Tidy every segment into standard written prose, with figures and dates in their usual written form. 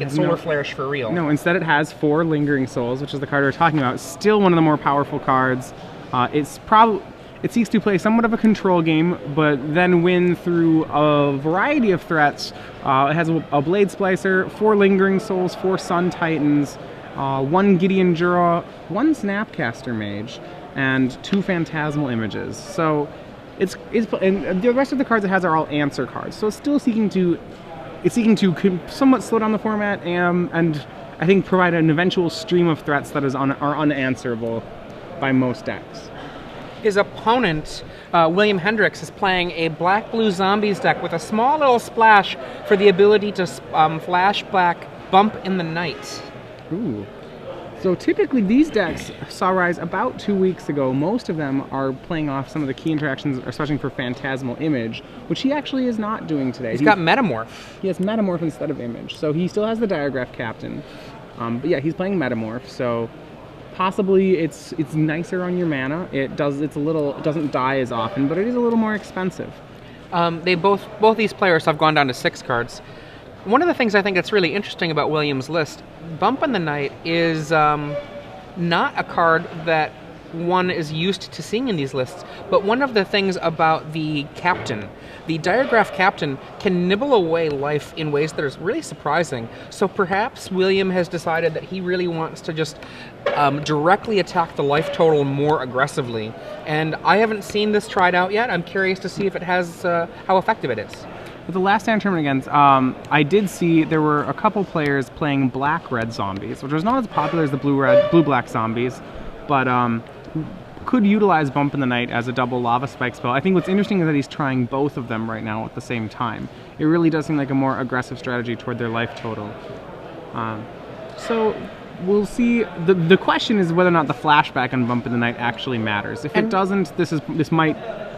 It's Solar Flourish for real. No, instead it has 4 Lingering Souls, which is the card we're talking about. Still one of the more powerful cards. It seeks to play somewhat of a control game, but then win through a variety of threats. It has a Blade Splicer, 4 Lingering Souls, 4 Sun Titans, 1 Gideon Jura, 1 Snapcaster Mage, and 2 Phantasmal Images. So and the rest of the cards it has are all answer cards. So it's still seeking to somewhat slow down the format and I think provide an eventual stream of threats that are unanswerable by most decks. His opponent, William Hendricks, is playing a black-blue zombies deck with a small little splash for the ability to flash back Bump in the Night. Ooh. So typically these decks saw rise about 2 weeks ago. Most of them are playing off some of the key interactions, especially for Phantasmal Image, which he actually is not doing today. He's got Metamorph. He has Metamorph instead of Image. So he still has the Diagraph Captain. But yeah, he's playing Metamorph, so possibly it's nicer on your mana. It doesn't die as often, but it is a little more expensive. Both these players have gone down to 6 cards. One of the things I think that's really interesting about William's list, Bump in the Night is not a card that one is used to seeing in these lists, but one of the things about the Captain, the Diagraph Captain, can nibble away life in ways that are really surprising. So perhaps William has decided that he really wants to just directly attack the life total more aggressively. And I haven't seen this tried out yet. I'm curious to see if it has how effective it is. With the last stand tournament against, I did see there were a couple players playing black-red zombies, which was not as popular as the blue-black zombies, but could utilize Bump in the Night as a double Lava Spike spell. I think what's interesting is that he's trying both of them right now at the same time. It really does seem like a more aggressive strategy toward their life total. So we'll see. The question is whether or not the flashback on Bump in the Night actually matters. If it doesn't,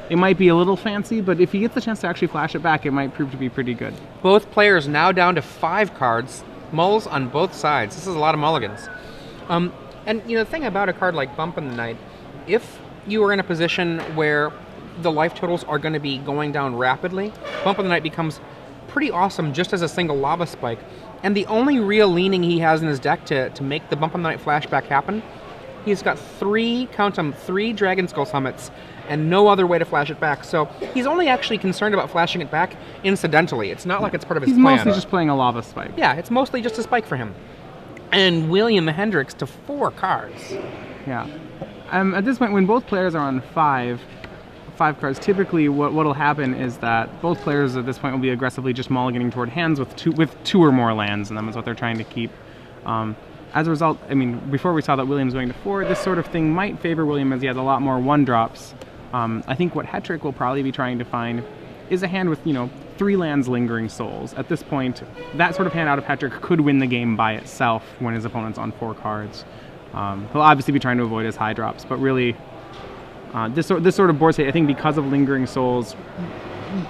it might be a little fancy, but if he gets the chance to actually flash it back, it might prove to be pretty good. Both players now down to 5 cards. Mulls on both sides. This is a lot of mulligans. And the thing about a card like Bump in the Night, if you are in a position where the life totals are going to be going down rapidly, Bump in the Night becomes pretty awesome just as a single Lava Spike. And the only real leaning he has in his deck to make the Bump in the Night flashback happen, he's got 3 Dragon Skull Summits and no other way to flash it back. So he's only actually concerned about flashing it back incidentally. It's not like it's part of his plan. He's mostly just playing a Lava Spike. Yeah, it's mostly just a spike for him. And William Hendricks to 4 cards. Yeah. At this point, when both players are on 5 cards, typically what'll happen is that both players at this point will be aggressively just mulliganing toward hands with two or more lands in them is what they're trying to keep. As a result, I mean, before we saw that William's going to 4, this sort of thing might favor William as he has a lot more 1-drops. I think what Hetrick will probably be trying to find is a hand with, 3 lands Lingering Souls. At this point, that sort of hand out of Hetrick could win the game by itself when his opponent's on 4 cards. He'll obviously be trying to avoid his high drops, but really, this sort of board state, I think because of Lingering Souls,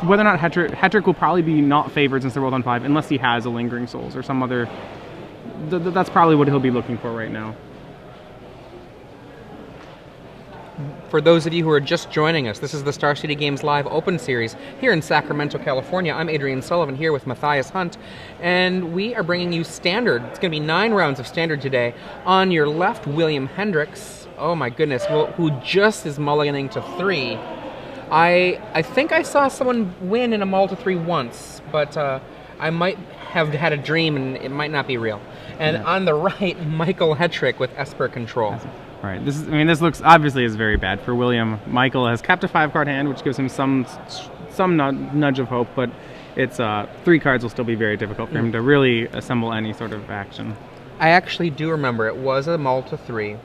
whether or not Hetrick will probably be not favored since they're both on 5, unless he has a Lingering Souls or some other. That's probably what he'll be looking for right now. For those of you who are just joining us, this is the Star City Games Live Open Series here in Sacramento, California. I'm Adrian Sullivan here with Matthias Hunt, and we are bringing you Standard. It's going to be 9 rounds of Standard today. On your left, William Hendricks, oh my goodness, who just is mulliganing to 3. I think I saw someone win in a mull to 3 once, but I might have had a dream and it might not be real. And on the right, Michael Hetrick with Esper Control. Right. This looks obviously is very bad for William. Michael has kept a 5-card hand, which gives him some nudge of hope, but it's 3 cards will still be very difficult for him to really assemble any sort of action. I actually do remember it was a mull to 3.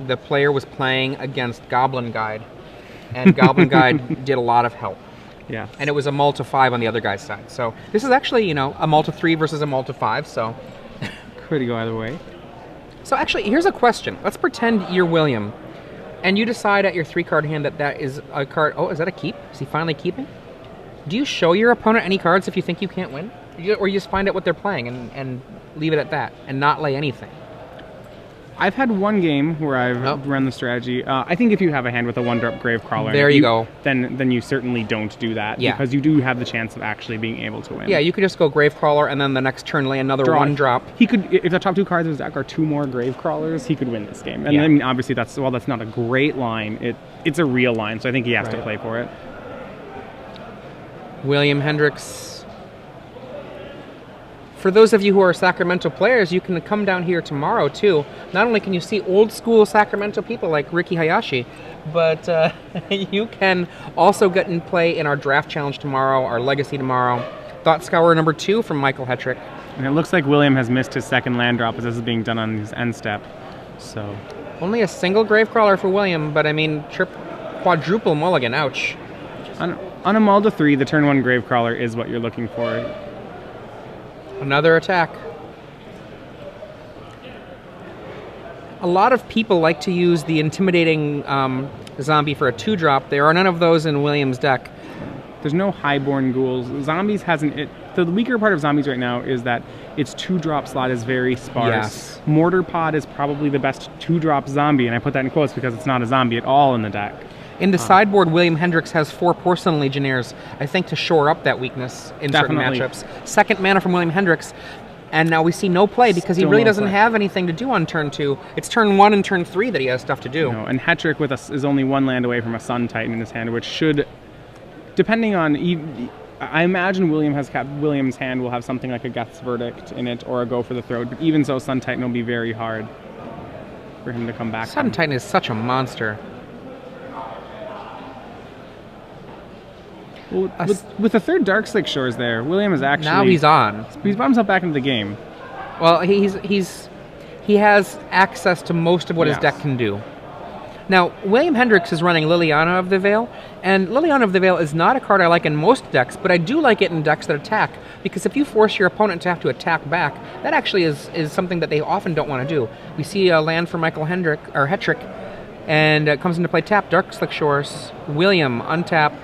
The player was playing against Goblin Guide, and Goblin Guide did a lot of help. Yeah. And it was a mull to 5 on the other guy's side. So this is actually, a mull to 3 versus a mull to 5. So could go either way. So actually, here's a question. Let's pretend you're William, and you decide at your 3-card hand that is a card. Oh, is that a keep? Is he finally keeping? Do you show your opponent any cards if you think you can't win? Or you just find out what they're playing and leave it at that and not lay anything? I've had one game where I've run the strategy. I think if you have a hand with a 1-drop Gravecrawler, there you go. Then you certainly don't do that, because you do have the chance of actually being able to win. Yeah, you could just go Gravecrawler and then the next turn lay another 1-drop. He could, if the top 2 cards of his deck are 2 more Gravecrawlers, he could win this game. And I mean, obviously that's not a great line. It's a real line, so I think he has to play for it. William Hendricks. For those of you who are Sacramento players, you can come down here tomorrow, too. Not only can you see old-school Sacramento people like Ricky Hayashi, but you can also get and play in our Draft Challenge tomorrow, our Legacy tomorrow. Thought Scour number 2 from Michael Hetrick. And it looks like William has missed his second land drop as this is being done on his end step. So only a single Gravecrawler for William, but I mean, quadruple mulligan, ouch. On a mull to 3, the turn 1 Gravecrawler is what you're looking for. Another attack. A lot of people like to use the intimidating zombie for a 2-drop. There are none of those in William's deck. There's no highborn ghouls. Zombies hasn't... The weaker part of zombies right now is that its 2-drop slot is very sparse. Yes. Mortar Pod is probably the best 2-drop zombie, and I put that in quotes because it's not a zombie at all in the deck. In the sideboard, William Hendricks has 4 Porcelain Legionnaires, I think, to shore up that weakness in certain matchups. Second mana from William Hendricks, and now we see no play because he really doesn't have anything to do on turn 2. It's turn 1 and turn 3 that he has stuff to do. No, and Hetrick is only 1 land away from a Sun Titan in his hand, which should, depending on... I imagine William's hand will have something like a Geth's Verdict in it or a Go for the Throat, but even so, Sun Titan will be very hard for him to come back. Sun Titan is such a monster. Well, with the 3rd Darkslick Shores there, William is actually... Now he's on. He's brought himself back into the game. Well, he has access to most of what his deck can do. Now, William Hendricks is running Liliana of the Veil, and Liliana of the Veil is not a card I like in most decks, but I do like it in decks that attack, because if you force your opponent to have to attack back, that actually is something that they often don't want to do. We see a land for Michael Hetrick, and it comes into play tap, Darkslick Shores, William, untap.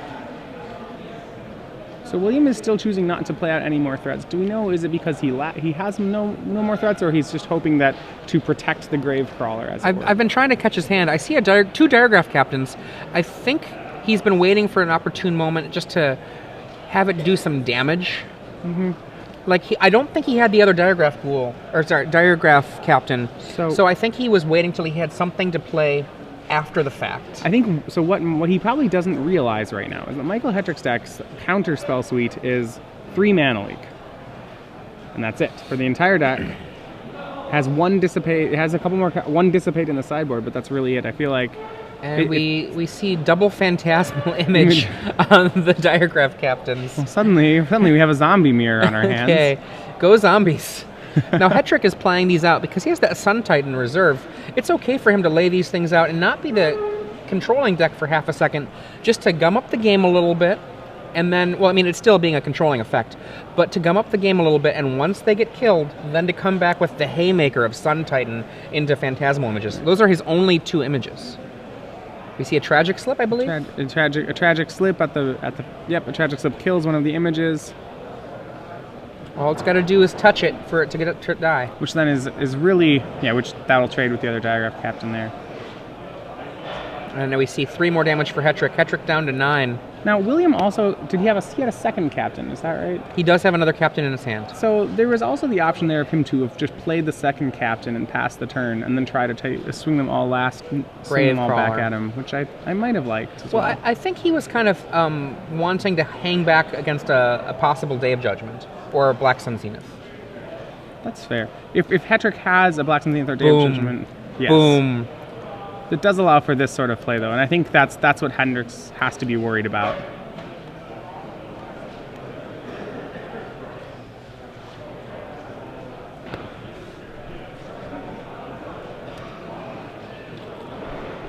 So William is still choosing not to play out any more threats. Do we know, is it because he has no more threats, or he's just hoping that to protect the Gravecrawler, as it were? I've been trying to catch his hand. I see 2 Diregraph Captains. I think he's been waiting for an opportune moment just to have it do some damage. Mm-hmm. Like, I don't think he had the other Diregraph Captain. So I think he was waiting till he had something to play after the fact. I think, so what he probably doesn't realize right now is that Michael Hetrick's deck's counter spell suite is 3 Mana Leak. And that's it. For the entire deck, has 1 Dissipate, it has a couple more, 1 Dissipate in the sideboard, but that's really it. I feel like... And we see double Phantasmal Image on the Diregraph Captains. Well, suddenly we have a zombie mirror on our hands. Okay, go zombies. Now, Hetrick is playing these out because he has that Sun Titan reserve. It's okay for him to lay these things out and not be the controlling deck for half a second, just to gum up the game a little bit, and then, well, I mean, it's still being a controlling effect, but to gum up the game a little bit, and once they get killed, then to come back with the haymaker of Sun Titan into Phantasmal Images. Those are his only 2 images. We see a Tragic Slip, I believe? A tragic slip at the a Tragic Slip kills one of the images. All it's got to do is touch it for it to get it to die. Which then is really, which that'll trade with the other Diregraph Captain there. And now we see 3 more damage for Hetrick. Hetrick down to 9. Now, William also, he had a second captain, is that right? He does have another captain in his hand. So there was also the option there of him to have just played the second captain and pass the turn, and then try to swing them all swing them all back at him, which I might have liked as well. Well, I think he was kind of wanting to hang back against a possible Day of Judgment, or a Black Sun Zenith. That's fair. If Hetrick has a Black Sun Zenith or Day of Judgment, yes. Boom. It does allow for this sort of play, though, and I think that's what Hendricks has to be worried about.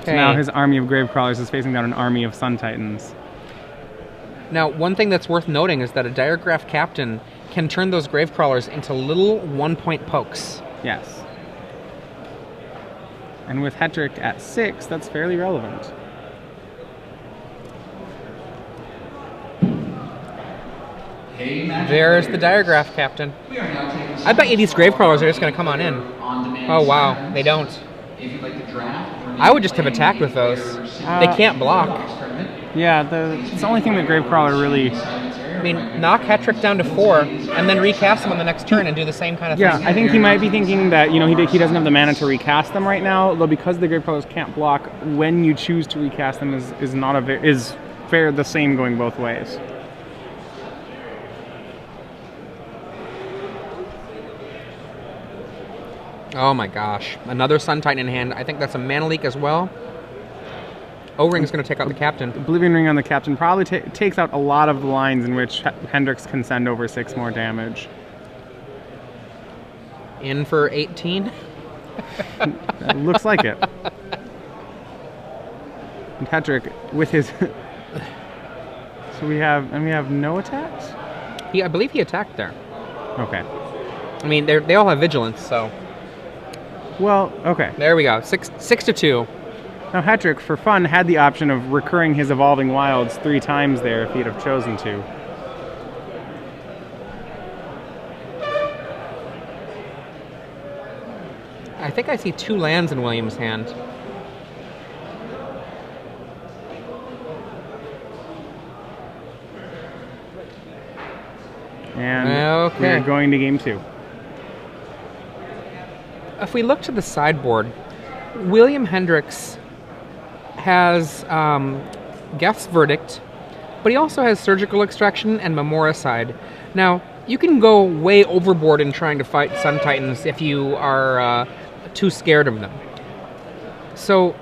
So now his army of Gravecrawlers is facing down an army of Sun Titans. Now, one thing that's worth noting is that a Diregraph Captain can turn those Gravecrawlers into little 1-point pokes. Yes. And with Hetrick at 6, that's fairly relevant. There's the Diregraph Captain. I bet you these Gravecrawlers are just going to come on in. Oh, wow. They don't. I would just have attacked with those. They can't block. Yeah, it's the only thing that Gravecrawler really... I mean, knock Hetrick down to 4, and then recast them on the next turn and do the same kind of thing. Yeah, I think he might be thinking that, you know, he doesn't have the mana to recast them right now, though because the Gravecrawlers can't block, when you choose to recast them is fair the same going both ways. Oh my gosh. Another Sun Titan in hand. I think that's a mana leak as well. O-Ring's going to take out the captain. Oblivion Ring on the captain probably takes out a lot of the lines in which Hendricks can send over 6 more damage. In for 18? Looks like it. And Hetrick with his... So we have no attacks? I believe he attacked there. Okay. I mean, they all have vigilance, so... Well, okay. There we go. 6 to 2. Now Hetrick, for fun, had the option of recurring his Evolving Wilds 3 times there if he'd have chosen to. I think I see 2 lands in William's hand. And we're going to game 2. If we look to the sideboard, William Hendricks has Geth's Verdict, but he also has Surgical Extraction and Memoricide. Now, you can go way overboard in trying to fight Sun Titans if you are too scared of them. So,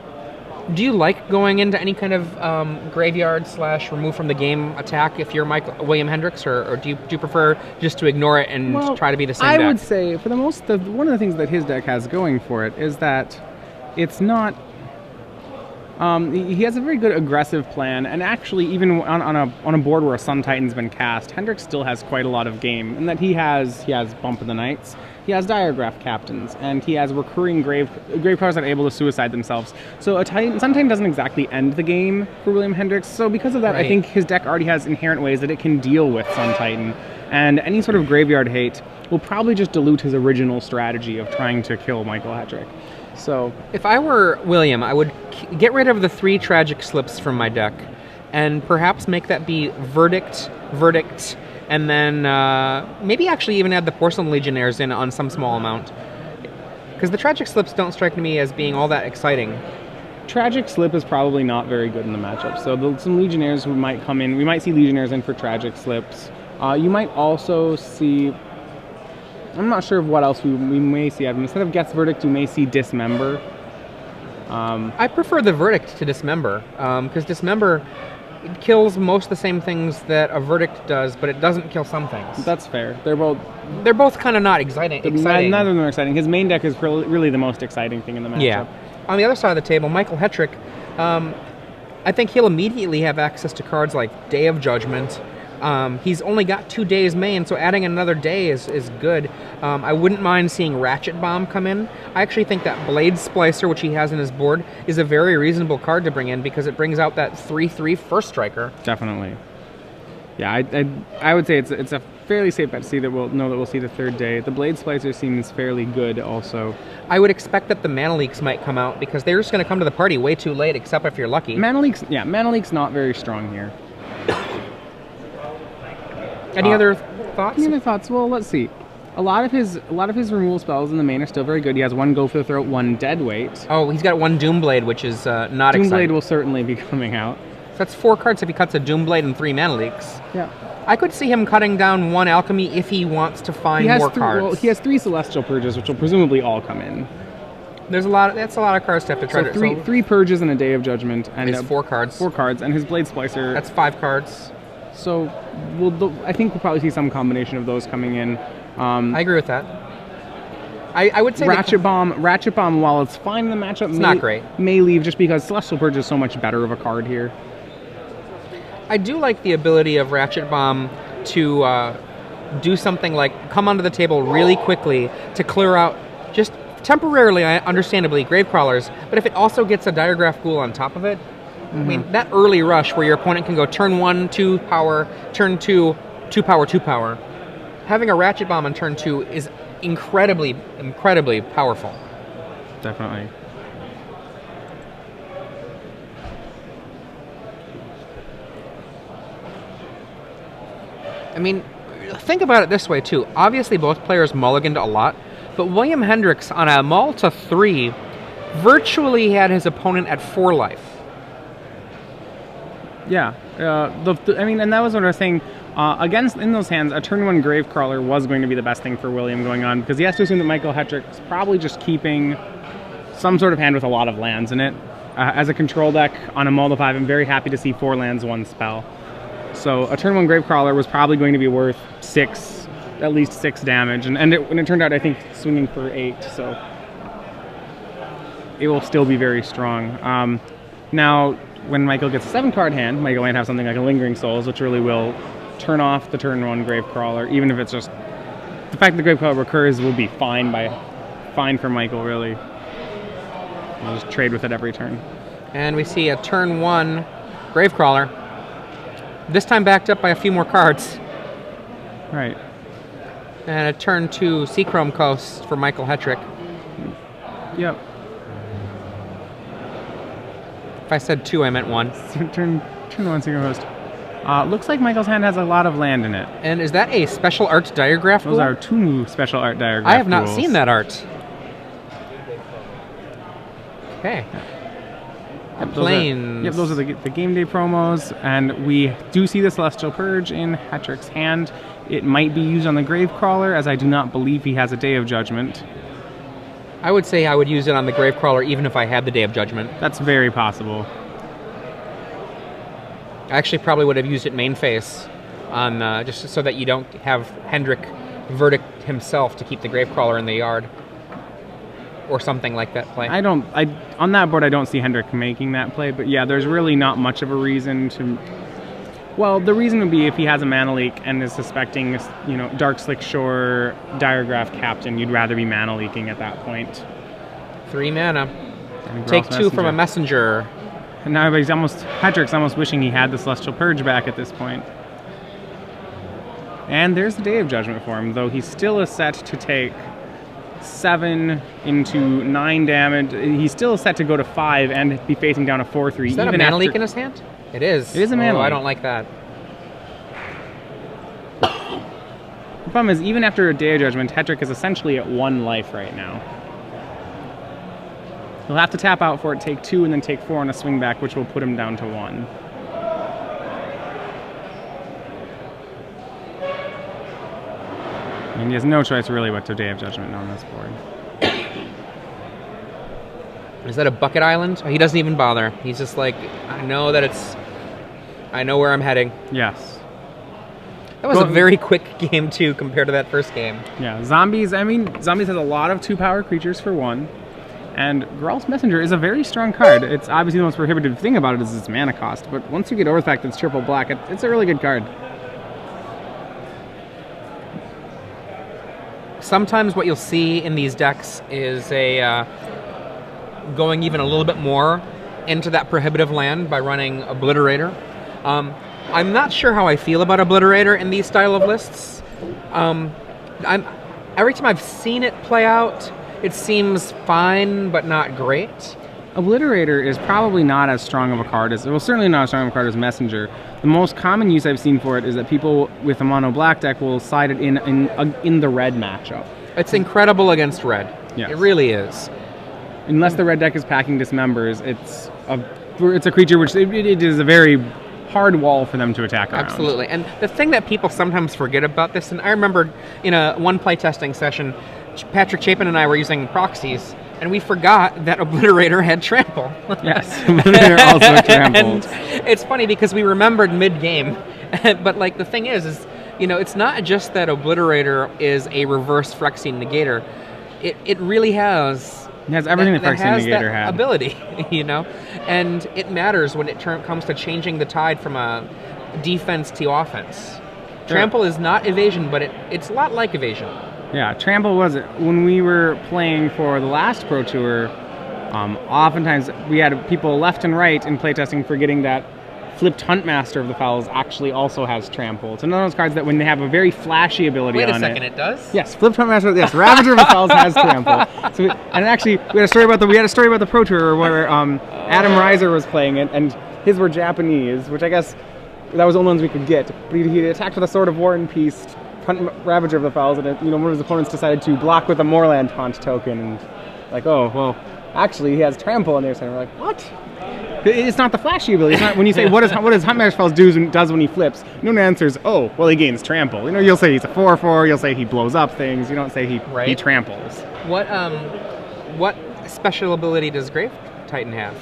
do you like going into any kind of graveyard / remove from the game attack if you're William Hendricks, or do you prefer just to ignore it and try to be the same deck? I would say, for the most, one of the things that his deck has going for it is that it's not... he has a very good aggressive plan, and actually, even on a board where a Sun Titan's been cast, Hendricks still has quite a lot of game, in that he has Bump of the Nights, he has Diregraph Captains, and he has recurring Gravecrawlers that are able to suicide themselves. So Sun Titan doesn't exactly end the game for William Hendricks, so because of that, I think his deck already has inherent ways that it can deal with Sun Titan, and any sort of graveyard hate will probably just dilute his original strategy of trying to kill Michael Hetrick. So, if I were William, I would get rid of the 3 Tragic Slips from my deck, and perhaps make that be Verdict, and then maybe actually even add the Porcelain Legionnaires in on some small amount. Because the Tragic Slips don't strike me as being all that exciting. Tragic Slip is probably not very good in the matchup, so some Legionnaires might come in. We might see Legionnaires in for Tragic Slips. You might also see... I'm not sure of what else we may see. Instead of Geth's Verdict, you may see Dismember. I prefer the Verdict to Dismember, because Dismember kills most of the same things that a Verdict does, but it doesn't kill some things. That's fair. They're both kind of not exciting. Neither of them are exciting. His main deck is really the most exciting thing in the matchup. Yeah. On the other side of the table, Michael Hetrick, I think he'll immediately have access to cards like Day of Judgment. He's only got 2 days main, so adding another day is good. I wouldn't mind seeing Ratchet Bomb come in. I actually think that Blade Splicer, which he has in his board, is a very reasonable card to bring in because it brings out that 3/3 first striker. Definitely. Yeah, I would say it's a fairly safe bet to see that we'll see the 3rd day. The Blade Splicer seems fairly good also. I would expect that the Mana Leaks might come out because they're just going to come to the party way too late, except if you're lucky. Mana Leak's not very strong here. Any other thoughts? Any other thoughts? Well, let's see. A lot of his removal spells in the main are still very good. He has 1 Go for the Throat, 1 Deadweight. Oh, he's got 1 Doomblade, which is not exciting. Doomblade will certainly be coming out. So that's 4 cards if he cuts a Doomblade and 3 Mana Leaks. Yeah. I could see him cutting down 1 Alchemy if he wants to find more cards. Well, he has 3 Celestial Purges, which will presumably all come in. That's a lot of cards to have to try to... So 3 Purges and a Day of Judgment. And it's 4 cards. 4 cards, and his Blade Splicer... That's 5 cards. So I think we'll probably see some combination of those coming in. I agree with that. I would say Ratchet Bomb, while it's fine in the matchup, it's not great. May leave just because Celestial Purge is so much better of a card here. I do like the ability of Ratchet Bomb to do something like come onto the table really quickly to clear out just temporarily, understandably, Gravecrawlers, but if it also gets a Diregraph Ghoul on top of it, I mean, that early rush where your opponent can go turn 1, 2 power, turn 2, 2 power, 2 power. Having a Ratchet Bomb on turn 2 is incredibly, incredibly powerful. Definitely. I mean, think about it this way, too. Obviously, both players mulliganed a lot, but William Hendricks, on a mull to 3, virtually had his opponent at 4 life. Yeah. I mean, and that was what I was saying. Against, in those hands, a turn 1 Gravecrawler was going to be the best thing for William going on, because he has to assume that Michael Hetrick is probably just keeping some sort of hand with a lot of lands in it. As a control deck on a mull to 5, I'm very happy to see 4 lands, 1 spell. So a turn 1 Gravecrawler was probably going to be worth 6, at least 6 damage, and it turned out, I think, swinging for 8, so it will still be very strong. Now, when Michael gets a 7-card hand, Michael might have something like a Lingering Souls, which really will turn off the turn 1 Gravecrawler, even if it's just... The fact that the Gravecrawler recurs will be fine for Michael, really. I'll just trade with it every turn. And we see a turn 1 Gravecrawler. This time backed up by a few more cards. Right. And a turn 2 Seachrome Coast for Michael Hetrick. Yep. If I said 2, I meant 1. Turn 1 Seachrome Coast. Looks like Michael's hand has a lot of land in it. And is that a special art diagraph Those pool? are 2 special art diagraph I have not pools. seen that art. Okay. Planes. Those are the game day promos, and we do see the Celestial Purge in Hetrick's hand. It might be used on the Gravecrawler, as I do not believe he has a Day of Judgment. I would say I would use it on the Gravecrawler even if I had the Day of Judgment. That's very possible. I actually probably would have used it main face, on just so that you don't have Hendrick verdict himself to keep the Gravecrawler in the yard. Or something like that play. On that board, I don't see Hendrick making that play, but yeah, there's really not much of a reason to... Well, the reason would be if he has a mana leak and is suspecting, Dark Slick Shore, Diregraph Captain, you'd rather be mana leaking at that point. 3 mana. Take 2 from a messenger. And now Hetrick's almost wishing he had the Celestial Purge back at this point. And there's the Day of Judgment for him, though he still is set to take 7 into 9 damage. He's still set to go to 5 and be facing down a 4/3. Is that a mana leak in his hand? It is. It is a mana leak. I don't like that. The problem is, even after a Day of Judgment, Hetrick is essentially at 1 life right now. He'll have to tap out for it, take 2, and then take 4 on a swing back, which will put him down to 1. And he has no choice really but to Day of Judgment on this board. Is that a bucket island? He doesn't even bother. He's just like, I know where I'm heading. Yes. That was a very quick game, too, compared to that first game. Yeah, Zombies has a lot of 2-power creatures for 1. And Geralt's Messenger is a very strong card. It's obviously the most prohibitive thing about it is its mana cost. But once you get over the fact that it's triple black, it's a really good card. Sometimes what you'll see in these decks is going even a little bit more into that prohibitive land by running Obliterator. I'm not sure how I feel about Obliterator in these style of lists. Every time I've seen it play out, it seems fine, but not great. Obliterator is probably not as strong of a card as... Well, certainly not as strong of a card as Messenger. The most common use I've seen for it is that people with a mono black deck will side it in the red matchup. It's incredible against red. Yes. It really is. Unless the red deck is packing Dismembers, it's a creature which it is a very hard wall for them to attack around. Absolutely. And the thing that people sometimes forget about this, and I remember in one playtesting session, Patrick Chapin and I were using proxies, and we forgot that Obliterator had Trample. Yes, Obliterator also trampled. And it's funny because we remembered mid-game, but like the thing is it's not just that Obliterator is a reverse Phyrexian Negator. It really has... It has everything that Phyrexian Negator had. Ability, and it matters when it comes to changing the tide from a defense to offense. Trample is not evasion, but it's a lot like evasion. Yeah, Trample was it. When we were playing for the last Pro Tour, oftentimes we had people left and right in playtesting forgetting that Flipped Huntmaster of the Fowls actually also has Trample. It's one of those cards that when they have a very flashy ability on it... Wait a second, it does? Yes, Flipped Huntmaster, yes, Ravager of the Fowls has Trample. So we had a story about the Pro Tour where Adam Reiser was playing it, and his were Japanese, which I guess that was the only ones we could get. But he attacked with a Sword of War and Peace, Ravager of the Fells, and one of his opponents decided to block with a Moorland Taunt token, and like, oh well, actually he has Trample in there, so we're like, what? It's not the flashy ability. It's not when you say what does Huntmaster's Fells does when he flips. No one answers. Oh, well, he gains Trample. You'll say he's a 4/4. You'll say he blows up things. You don't say he tramples. What special ability does Grave Titan have?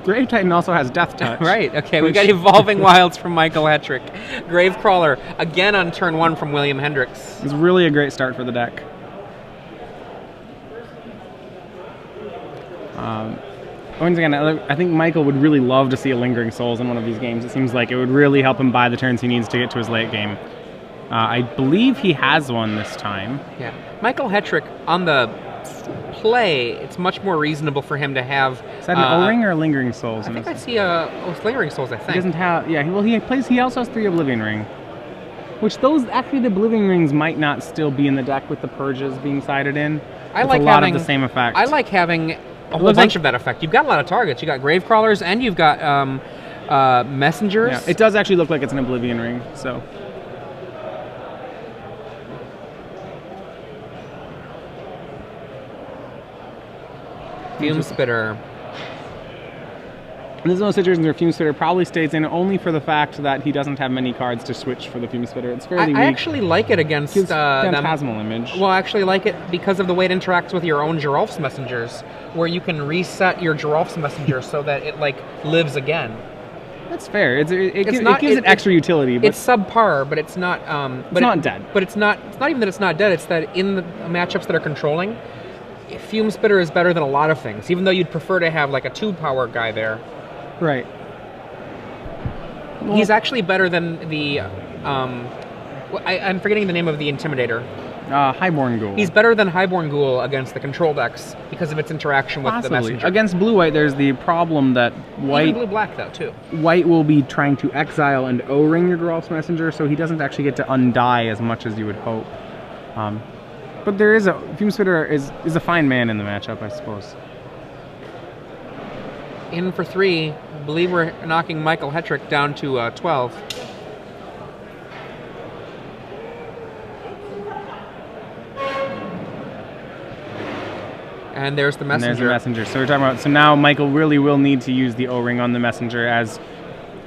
Grave Titan also has Death Touch. Right, okay, we got Evolving Wilds from Michael Hetrick. Gravecrawler, again on turn 1 from William Hendricks. It's really a great start for the deck. Once again, I think Michael would really love to see a Lingering Souls in one of these games. It seems like it would really help him buy the turns he needs to get to his late game. I believe he has one this time. Yeah, Michael Hetrick on the play, it's much more reasonable for him to have. Is that an O-Ring or Lingering Souls? I think I see Lingering Souls. I think he doesn't have. Yeah, well, he also has 3 Oblivion Ring, which the Oblivion Rings might not still be in the deck with the Purges being sided in. I like a lot of the same effect. I like having a whole bunch of that effect. You've got a lot of targets. You got Gravecrawlers and you've got Messengers. Yeah, it does actually look like it's an Oblivion Ring. So. Fume Spitter. This is one of those situations where Fume Spitter probably stays in only for the fact that he doesn't have many cards to switch for the Fume Spitter. It's fairly weak. I actually like it against Phantasmal Image. Well, I actually like it because of the way it interacts with your own Geralf's Messengers, where you can reset your Geralf's Messenger so that it lives again. That's fair. It gives it extra utility. But it's subpar, but it's not. It's not dead. But it's not. It's not even that it's not dead. It's that in the matchups that are controlling, Fume Spitter is better than a lot of things, even though you'd prefer to have like a 2-power guy there. Right. Well, he's actually better than the... I'm forgetting the name of the Intimidator. Highborn Ghoul. He's better than Highborn Ghoul against the control decks because of its interaction with the Messenger. Against Blue-White, there's the problem that White... Even Blue-Black, though, too. White will be trying to exile and O-ring your Geralf's Messenger, so he doesn't actually get to undie as much as you would hope. But there is Fume Spitter is a fine man in the matchup, I suppose. In for 3. I believe we're knocking Michael Hetrick down to 12. And there's the Messenger. And there's the Messenger. So we're talking about. So now Michael really will need to use the O-Ring on the Messenger, as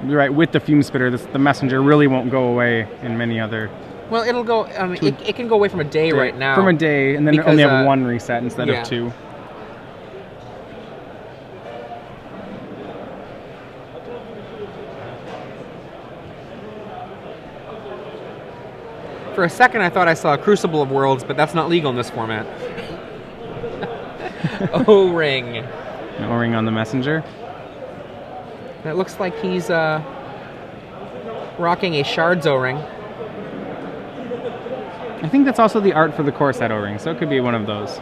right with the Fume Spitter. The Messenger really won't go away in many other. Well, it'll go. It can go away from a day right now. From a day, and then only have 1 reset instead of 2. For a second, I thought I saw a Crucible of Worlds, but that's not legal in this format. O-Ring. An O-Ring on the Messenger. It looks like he's rocking a Shards O-Ring. I think that's also the art for the core set O-Ring, so it could be one of those.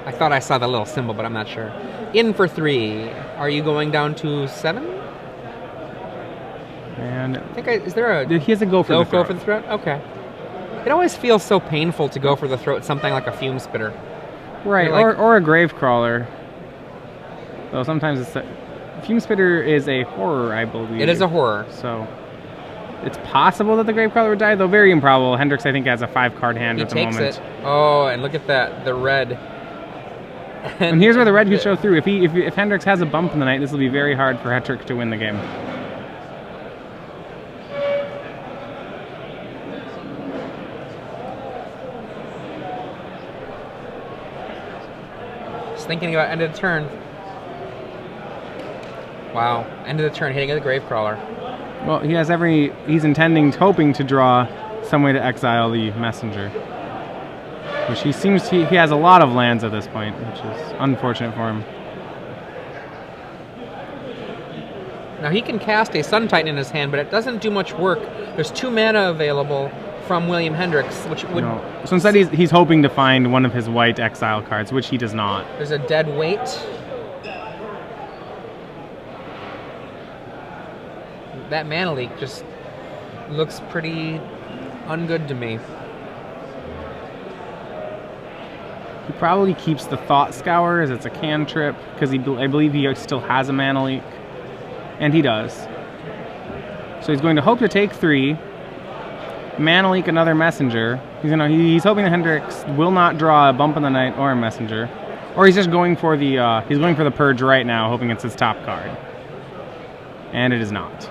I thought I saw the little symbol, but I'm not sure. In for 3. Are you going down to 7? And I think is there a... He has a go for the throat. Go for the throat? Okay. It always feels so painful to go for the throat, something like a Fume Spitter. Right, like, or a Gravecrawler. Though sometimes it's... Fume Spitter is a horror, I believe. It is a horror. So... It's possible that the Gravecrawler would die, though very improbable. Hendricks, I think, has a 5-card hand at the moment. He takes it. Oh, and look at that, the red. And here's where the red could show through. If Hendricks has a bump in the night, this will be very hard for Hetrick to win the game. Just thinking about end of the turn. Wow, end of the turn, hitting the Gravecrawler. Well, he has hoping to draw some way to exile the Messenger. Which he has a lot of lands at this point, which is unfortunate for him. Now he can cast a Sun Titan in his hand, but it doesn't do much work. There's 2 mana available from William Hendricks, which would... No. So instead he's hoping to find one of his white exile cards, which he does not. There's a Dead Weight. That mana leak just looks pretty ungood to me. He probably keeps the Thought Scour as it's a cantrip, because I believe he still has a mana leak. And he does. So he's going to hope to take 3, mana leak another messenger. He's hoping that Hendricks will not draw a Bump in the Night or a messenger, or he's just going for the purge right now, hoping it's his top card, and it is not.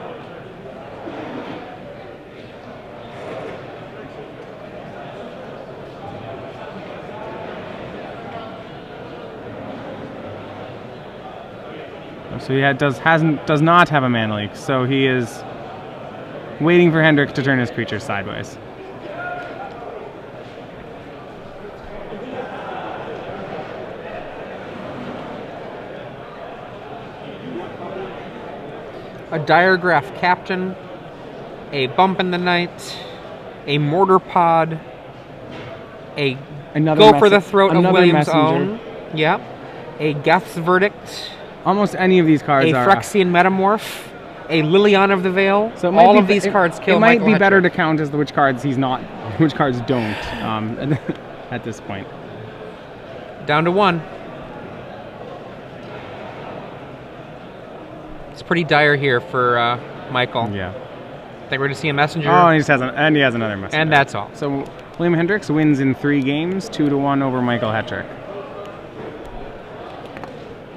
So he does not have a mana leak, so he is waiting for Hendricks to turn his creatures sideways. A Diregraph Captain, a Bump in the Night, a Mortar Pod, a Go for the Throat of William's Own, yep, a Geth's Verdict, almost any of these cards a Phyrexian Metamorph, a Liliana of the Veil. So all of these cards kill Michael Hetrick. It might be better to count as which cards he's not, which cards don't at this point. Down to 1. It's pretty dire here for Michael. Yeah. I think we're going to see a messenger. Oh, he has another messenger. And that's all. So William Hendricks wins in 3 games, 2-1 over Michael Hetrick.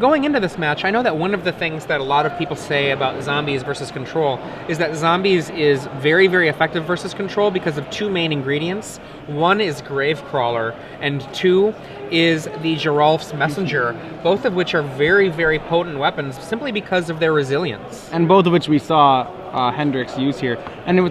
Going into this match, I know that one of the things that a lot of people say about Zombies versus Control is that Zombies is very, very effective versus Control because of 2 main ingredients. 1 is Gravecrawler, and 2 is the Geralf's Messenger, both of which are very, very potent weapons simply because of their resilience. And both of which we saw Hendricks use here. And with